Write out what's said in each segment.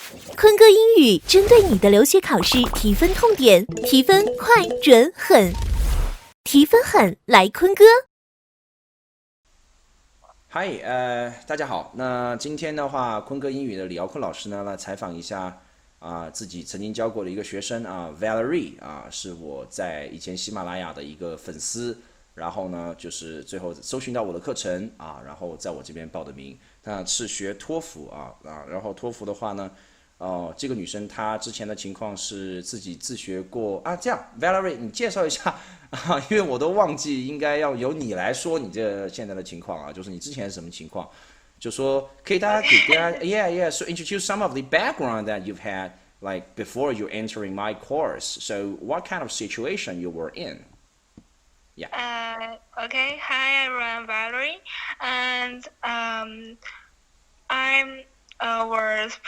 坤哥英语针对你的留学考试提分痛点，提分快准狠，提分狠来坤哥。嗨，大家好。那今天的话，坤哥英语的李垚坤老师呢来采访一下自己曾经教过的一个学生Valerie 是我在以前喜马拉雅的一个粉丝，然后呢就是最后搜寻到我的课程然后在我这边报的名，那是学托福然后托福的话呢，这个女生她之前的情况是自己自学过这样 Valerie 你介绍一下因为我都忘记，应该要由你来说你这现在的情况就是你之前是什么情况，就说可以大家给大家so introduce some of the background that you've had like before you entering my course. So what kind of situation you were in? Okay. Hi, everyone. Valerie, and I'm was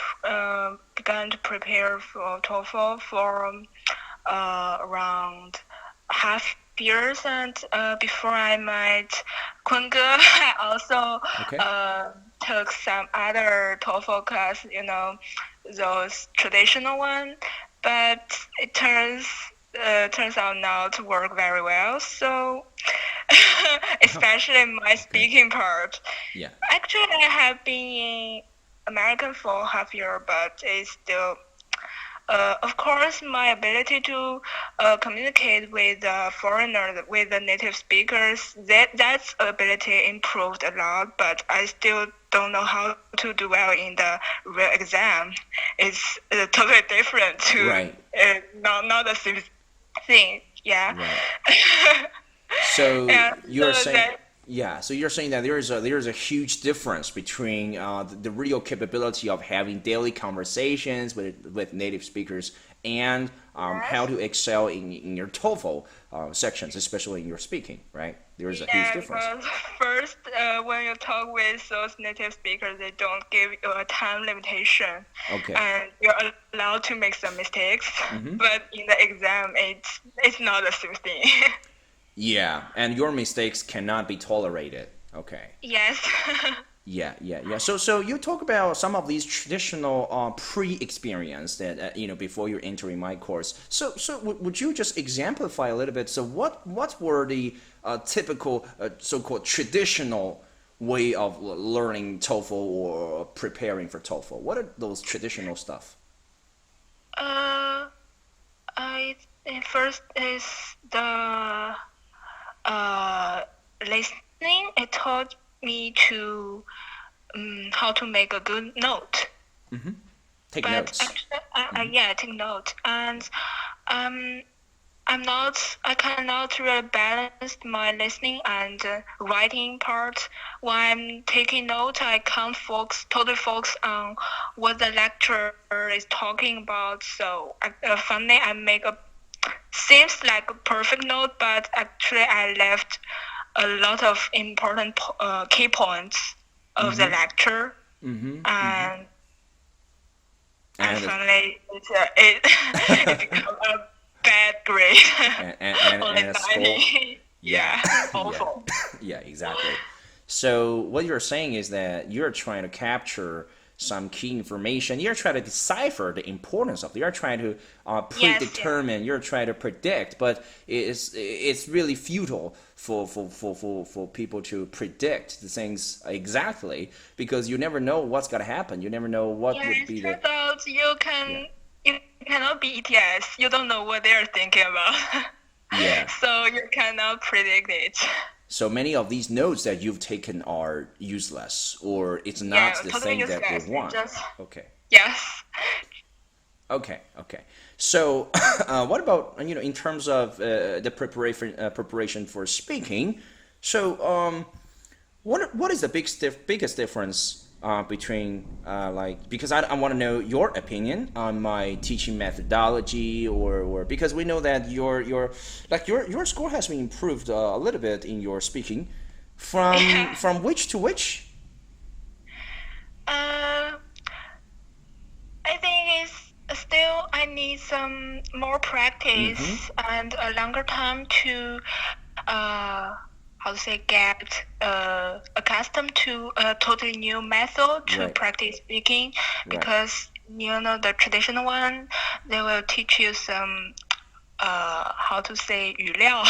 began to prepare for TOEFL for around half years, and before I met Kunge, I also took some other TOEFL class, those traditional one, but it turns out not to work very well. So, especially my speaking part. Yeah. Actually, I have been in American for half year, but it's still, of course, my ability to communicate with foreigners, with the native speakers, that's ability improved a lot, but I still don't know how to do well in the real exam. It's totally different to not the same thing. Yeah. Right. So you're saying. That, so you're saying that there is a huge difference between the real capability of having daily conversations with native speakers and how to excel in your TOEFL sections, especially in your speaking, right? There is a huge difference. Because first, when you talk with those native speakers, they don't give you a time limitation. Okay. And you're allowed to make some mistakes. Mm-hmm. But in the exam, it's not the same thing. Yeah, and your mistakes cannot be tolerated. Okay. Yes. Yeah. So you talk about some of these traditional pre-experience that before you're entering my course. So would you just exemplify a little bit? So what were the typical so-called traditional way of learning TOEFL or preparing for TOEFL? What are those traditional stuff? First is the listening. It taught me to how to make a good note. Mm-hmm. Take notes. Actually, take notes. And I cannot really balance my listening and writing part. When I'm taking notes, I can't totally focus on what the lecturer is talking about. So finally, I make seems like a perfect note, but actually I left a lot of important key points of the lecture, and finally it became a bad grade. and a score. Awful. Yeah, exactly. So what you're saying is that you're trying to capture some key information. You're trying to decipher the importance of it. You're trying to predetermine. You're trying to predict, but it's really futile for people to predict the things exactly, because you never know what's gonna happen. You never know what would be the. Turns out you cannot be ETS. You don't know what they're thinking about. Yeah. So you cannot predict it. So many of these notes that you've taken are useless, or it's not the totally thing that useless. they want. Okay. Yes. Okay. So, what about in terms of the preparation for speaking? So, what is the biggest difference between because I want to know your opinion on my teaching methodology, or because we know that your score has been improved a little bit in your speaking, from which to which? I think it's still I need some more practice and a longer time to get accustomed to a totally new method to practice speaking, because the traditional one, they will teach you some how to say 语料.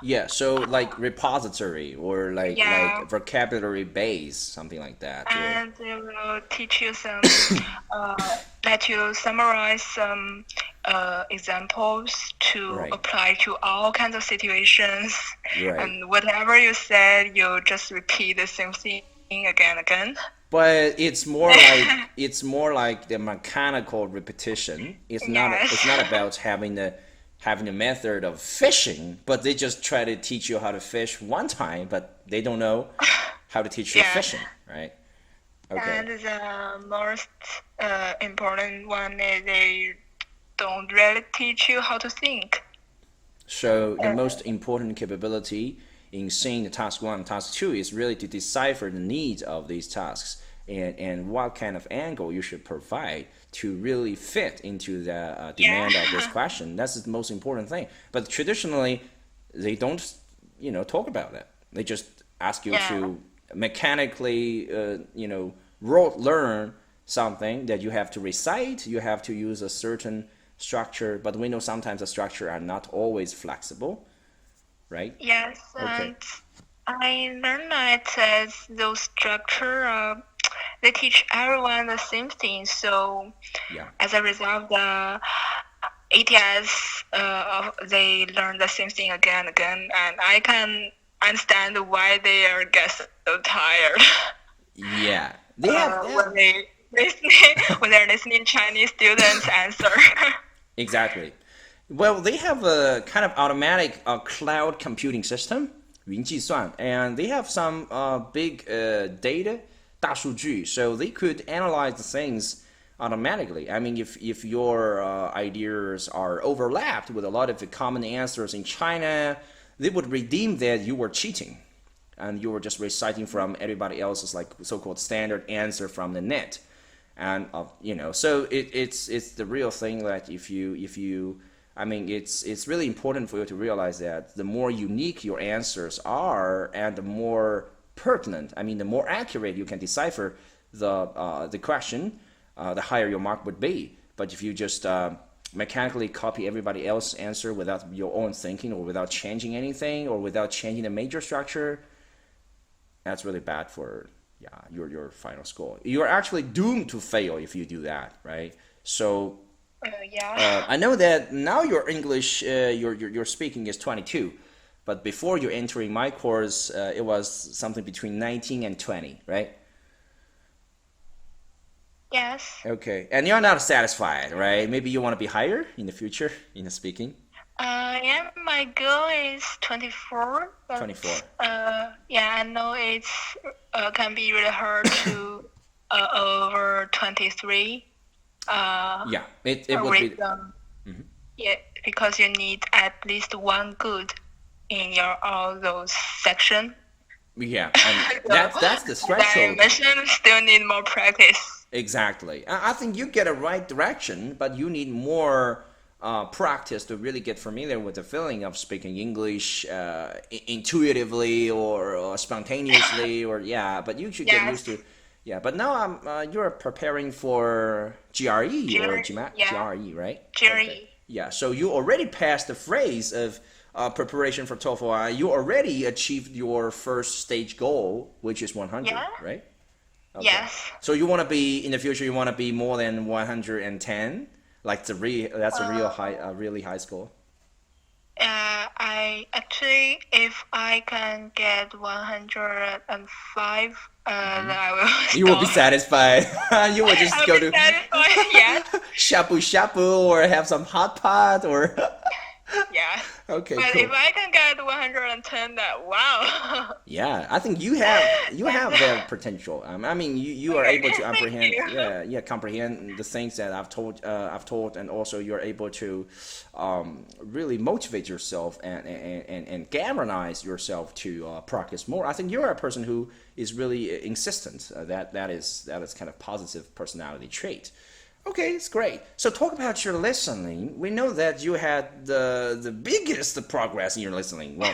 Yeah, so like repository or like vocabulary base, something like that. And they will teach you some, let you summarize some examples to apply to all kinds of situations. Right. And whatever you said, you just repeat the same thing again and again. But it's more like the mechanical repetition. It's not about having the method of fishing, but they just try to teach you how to fish one time, but they don't know how to teach you fishing, right? Okay. And the most important one is they don't really teach you how to think. So the most important capability in seeing the task 1 and task 2 is really to decipher the needs of these tasks and what kind of angle you should provide to really fit into the demand of this question. That's the most important thing. But traditionally, they don't, talk about that. They just ask you to mechanically, learn something that you have to recite. You have to use a certain structure, but we know sometimes the structure are not always flexible, right? Yes, and I learned that as those structure, they teach everyone the same thing. So as a result, the ATS, they learn the same thing again and again, and I can understand why they get so tired. Yeah, they have when they're listening Chinese students answer. Exactly. Well, they have a kind of automatic cloud computing system, 云计算, and they have some big data, 大数据, so they could analyze the things automatically. I mean, if your ideas are overlapped with a lot of the common answers in China, they would redeem that you were cheating and you were just reciting from everybody else's like so-called standard answer from the net. And so it's the real thing that if you I mean, it's really important for you to realize that the more unique your answers are and the more pertinent, I mean, the more accurate you can decipher the question, the higher your mark would be. But if you just mechanically copy everybody else's answer without your own thinking or without changing anything or without changing the major structure, that's really bad for your final score. You're actually doomed to fail if you do that, right? So I know that now your English, your speaking is 22, but before you're entering my course, it was something between 19 and 20, right? Yes. Okay, and you're not satisfied, right? Maybe you want to be higher in the future in the speaking? Yeah, my goal is 24. But, 24. I know it's can be really hard to over 23. It would be. Yeah, because you need at least one good in all those sections. Yeah, and that's the threshold. Dimension still need more practice. Exactly. I think you get a right direction, but you need more practice to really get familiar with the feeling of speaking English intuitively or spontaneously, but you should get used to. Yeah, but now you're preparing for GRE or GMAT? GRE, right? GRE. Okay. Yeah, so you already passed the phase of preparation for TOEFL. You already achieved your first stage goal, which is 100, right? Okay. Yes. So you want to be in the future. You want to be more than 110, like that's a really high score. I actually, if I can get 105, then I will. You will be satisfied. You will just go to shabu shabu or have some hot pot or. Yeah. Okay. But cool. if I can get 110, that wow. Yeah, I think you have that potential. I mean, you are able to comprehend. Comprehend the things that I've taught, and also you're able to really motivate yourself and galvanize yourself to practice more. I think you're a person who is really insistent. That is kind of positive personality trait. Okay, it's great. So talk about your listening. We know that you had the biggest progress in your listening. Well,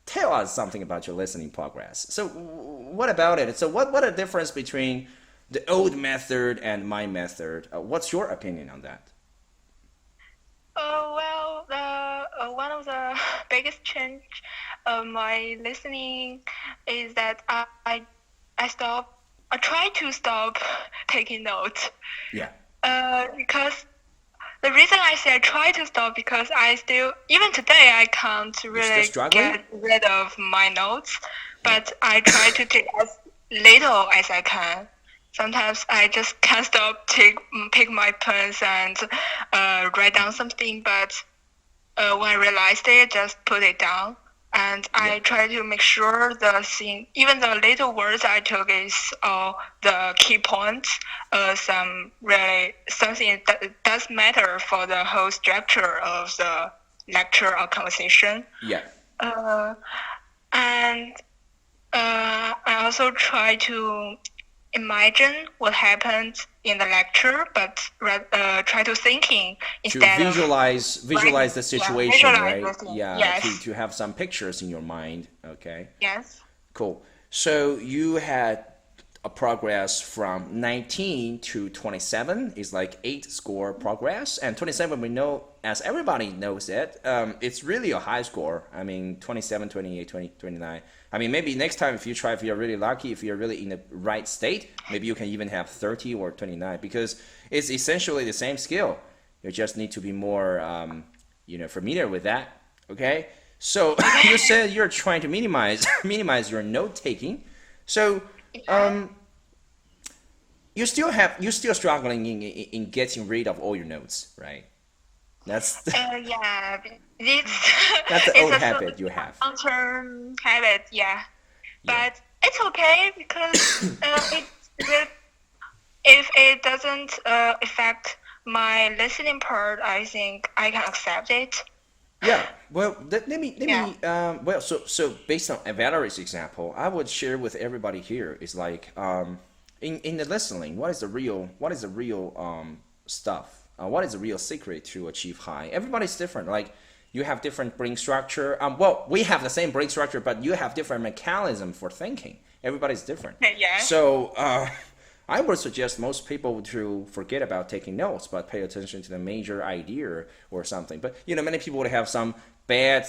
tell us something about your listening progress. So what about it? So what a difference between the old method and my method. What's your opinion on that? Well, one of the biggest change of my listening is that I try to stop taking notes. Yeah. Because the reason I say I try to stop because even today I can't really get rid of my notes, but I try to take as little as I can. Sometimes I just can't stop pick my pens and write down something, but when I realized it, just put it down. And I try to make sure even the little words I took is all the key points, something that does matter for the whole structure of the lecture or conversation. Yeah. And I also try to imagine what happened in the lecture, but try to thinking instead to visualize the situation, right? Yeah, yes. to have some pictures in your mind. Okay. Yes. Cool. So you had a progress from 19 to 27 is like 8 score progress, and 27 we know, as everybody knows it, it's really a high score. I mean 27, 28, 20, 29. I mean, maybe next time if you're really lucky, if you're really in the right state, maybe you can even have 30 or 29, because it's essentially the same skill. You just need to be more familiar with that. Okay. So you said you're trying to minimize your note taking. So you're still struggling in getting rid of all your notes, right? That's yeah. that's the old habit you have. Long-term habit, yeah. But it's okay because if it doesn't affect my listening part, I think I can accept it. Yeah. Well, let me. So based on Valerie's example, I would share with everybody here is like in the listening, what is the real stuff? What is the real secret to achieve high? Everybody's different. Like you have different brain structure. We have the same brain structure, but you have different mechanism for thinking. Everybody's different. Yeah. So I would suggest most people to forget about taking notes, but pay attention to the major idea or something. But many people would have some bad,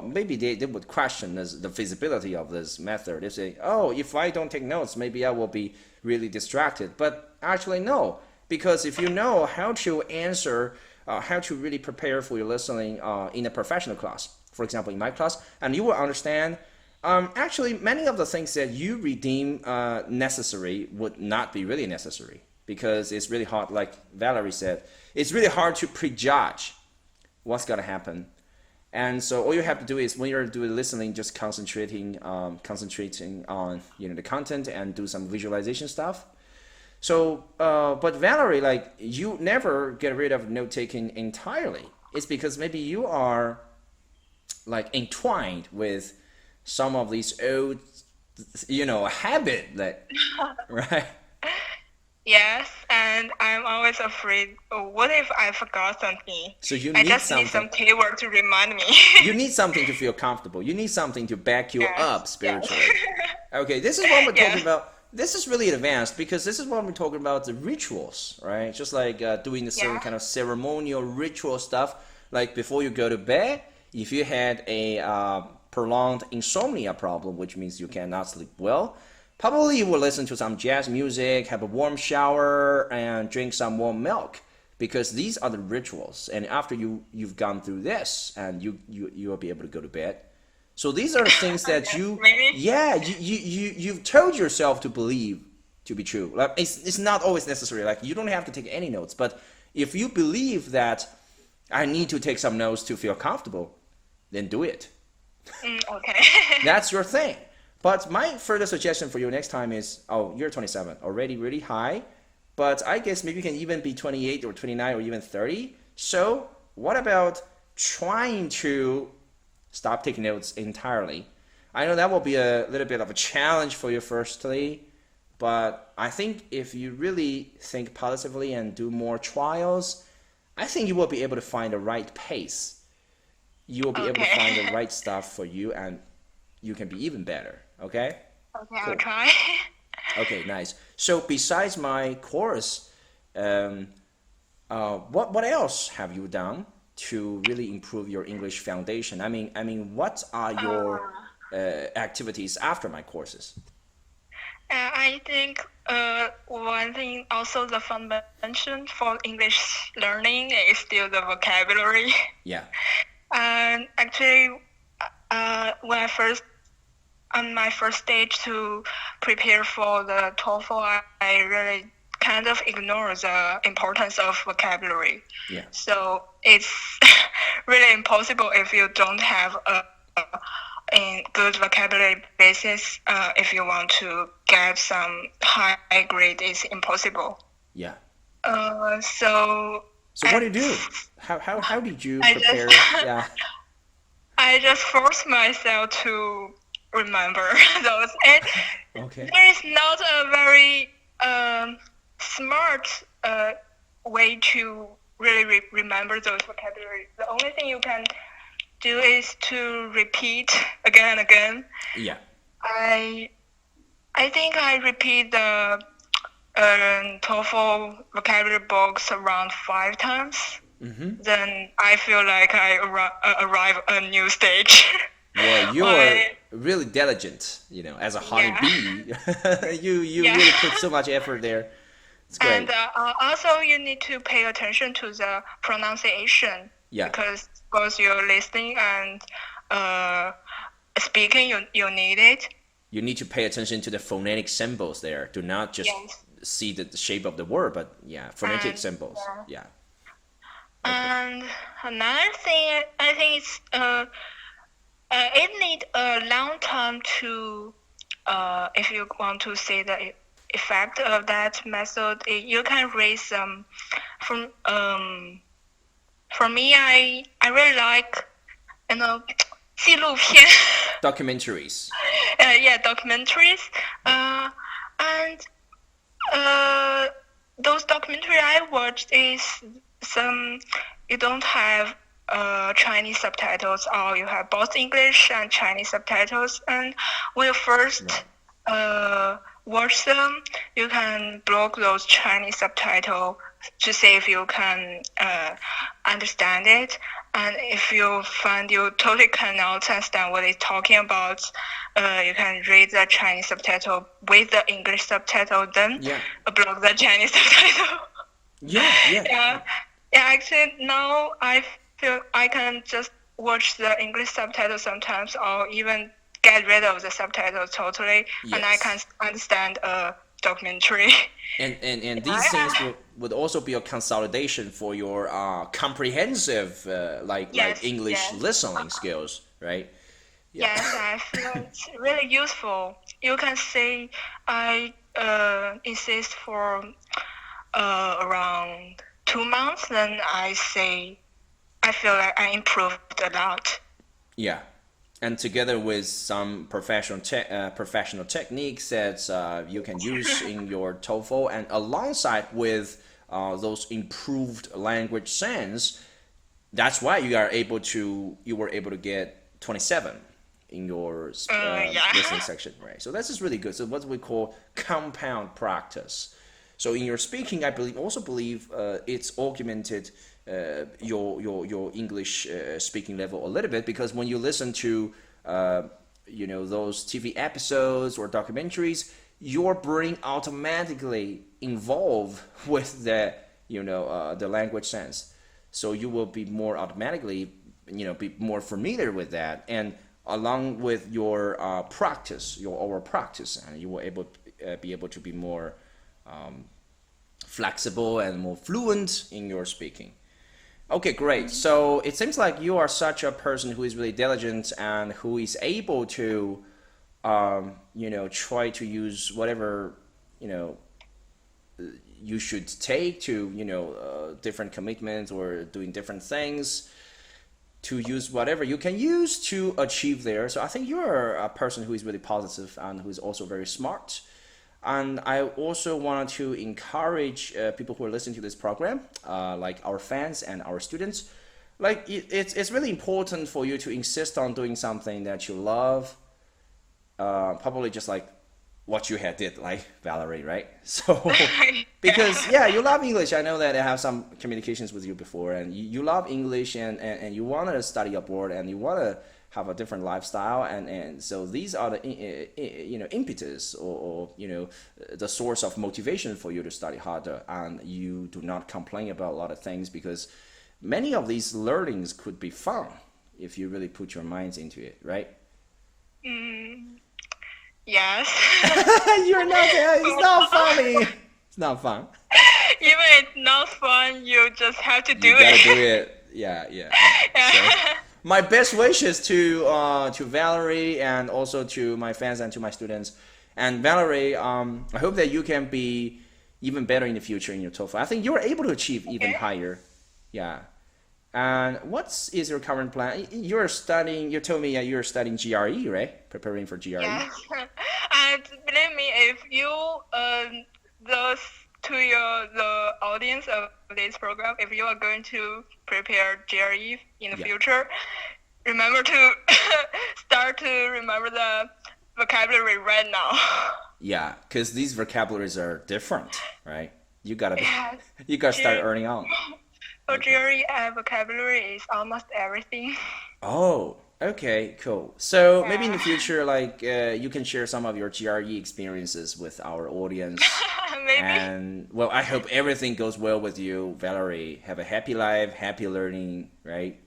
maybe they would question the feasibility of this method. They say, oh, if I don't take notes, maybe I will be really distracted. But actually, no, because if you know how to answer, how to really prepare for your listening in a professional class, for example, in my class, and you will understand. Actually, many of the things that you deem necessary would not be really necessary, because it's really hard, like Valerie said, it's really hard to prejudge what's going to happen. And so all you have to do is when you're doing listening, just concentrating on the content and do some visualization stuff. So, but Valerie, like you never get rid of note taking entirely. It's because maybe you are like entwined with some of these old, habit that, right? Yes, and I'm always afraid, what if I forgot something? So you I need just something. need some keyword to remind me. You need something to feel comfortable. You need something to back you up spiritually. Yes. Okay, this is what we're talking about. This is really advanced because this is what we're talking about, the rituals, right? Just like doing the certain kind of ceremonial ritual stuff. Like before you go to bed, if you had a prolonged insomnia problem, which means you cannot sleep well, probably you will listen to some jazz music, have a warm shower, and drink some warm milk, because these are the rituals. And after you've gone through this, and you will be able to go to bed. So these are the things that you've told yourself to believe to be true. Like it's not always necessary. Like you don't have to take any notes, but if you believe that I need to take some notes to feel comfortable, then do it. Okay. That's your thing. But my further suggestion for you next time is, you're 27, already really high, but I guess maybe you can even be 28 or 29 or even 30. So what about trying to stop taking notes entirely? I know that will be a little bit of a challenge for you firstly, but I think if you really think positively and do more trials, I think you will be able to find the right pace. You will be able to find the right stuff for you, and you can be even better. Okay? Okay, I'll try. Okay, nice. So besides my course, what else have you done to really improve your English foundation? I mean, what are your activities after my courses? I think one thing also the foundation for English learning is still the vocabulary. Yeah. And actually, when I first on my first stage to prepare for the TOEFL, I really kind of ignore the importance of vocabulary. Yeah. So it's really impossible if you don't have a good vocabulary basis. If you want to get some high grade, it's impossible. Yeah. So what do you do? How did you prepare? Yeah. I just force myself to remember those. And Okay. there is not a very smart way to really remember those vocabulary. The only thing you can do is to repeat again and again. Yeah. I think I repeat the TOEFL vocabulary books around 5 times. Mm-hmm. Then I feel like I arrive a new stage. Well, you're really diligent, as a honeybee. You really put so much effort there. It's great. And also you need to pay attention to the pronunciation. Yeah. Because both you're listening and speaking, you need it. You need to pay attention to the phonetic symbols there. Do not just see the shape of the word, but phonetic symbols. Yeah. Okay. And another thing, I think it's it needs a long time to, if you want to see the effect of that method, you can raise some. For me, I really like, 纪录片. Documentaries. Documentaries. And those documentaries I watched is you don't have Chinese subtitles, or you have both English and Chinese subtitles. And when you first watch them, you can block those Chinese subtitles to see if you can understand it. And if you find you totally cannot understand what it's talking about, you can read the Chinese subtitle with the English subtitle, then block the Chinese subtitle. Yeah. Actually, now I feel I can just watch the English subtitle sometimes, or even get rid of the subtitles totally, and I can understand a documentary. And these things would also be a consolidation for your comprehensive English listening skills, right? Yeah. Yes, I feel it's really useful. You can say I insist for around 2 months, then I feel like I improved a lot. Yeah. And together with some professional techniques that you can use in your TOEFL, and alongside with those improved language sense, that's why you were able to get 27 in your listening section, right? So this is really good. So what we call compound practice. So in your speaking, I believe it's augmented your English speaking level a little bit, because when you listen to those TV episodes or documentaries, your brain automatically involved with the language sense, so you will be more automatically be more familiar with that, and along with your oral practice, and you will be able to be more flexible and more fluent in your speaking. Okay, great. So it seems like you are such a person who is really diligent and who is able to, try to use whatever, you should take to, different commitments or doing different things, to use whatever you can use to achieve there. So I think you're a person who is really positive and who is also very smart. And I also want to encourage people who are listening to this program, like our fans and our students, like it's really important for you to insist on doing something that you love, probably just like what you had did, like Valerie, right? So, because you love English. I know that I have some communications with you before, and you love English, and you want to study abroad, and you want to have a different lifestyle, and so these are the impetus or the source of motivation for you to study harder, and you do not complain about a lot of things because many of these learnings could be fun if you really put your minds into it, right? Yes. You're not. It's not funny. It's not fun. Even it's not fun, you just have to do You it. gotta do it. Yeah. So, my best wishes to Valerie and also to my fans and to my students. And Valerie, I hope that you can be even better in the future in your TOEFL. I think you're able to achieve even higher. Yeah. And what is your current plan? You're studying. You told me you're studying GRE, right? Preparing for GRE. Yes. And believe me, if you the audience of this program, if you are going to prepare GRE in the future, remember to start to remember the vocabulary right now. Yeah, because these vocabularies are different, right? You gotta start earning on. For GRE, vocabulary is almost everything. Oh, okay, cool. So maybe in the future, like you can share some of your GRE experiences with our audience. Maybe. And well, I hope everything goes well with you, Valerie. Have a happy life, happy learning, right?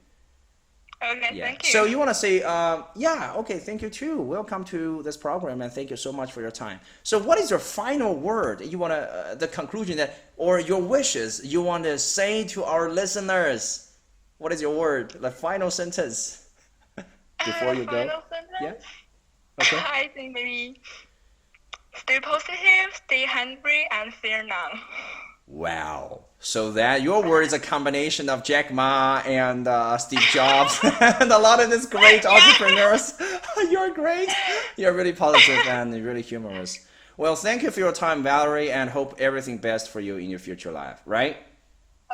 Okay, thank you. So you want to say, okay, thank you too. Welcome to this program, and thank you so much for your time. So what is your final word? You want to, the conclusion that, or your wishes you want to say to our listeners? What is your word? The final sentence before you go? Final sentence? Yeah. Okay. I think maybe stay positive, stay hungry, and fear none. Wow. So that your word is a combination of Jack Ma and Steve Jobs and a lot of these great entrepreneurs. You're great. You're really positive and really humorous. Well, thank you for your time, Valerie, and hope everything best for you in your future life, right?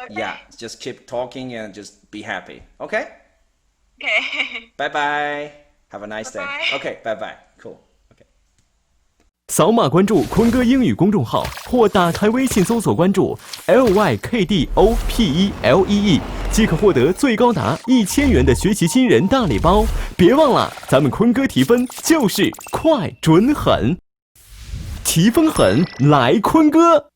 Okay. Yeah, just keep talking and just be happy, okay? Okay. Bye-bye. Have a nice day. Bye-bye. Okay, bye-bye. Cool. 扫码关注坤哥英语公众号，或打开微信搜索关注 LYKDOPELEE， 即可获得最高达1000元的学习新人大礼包。别忘了，咱们坤哥提分就是快准狠，提分狠来坤哥。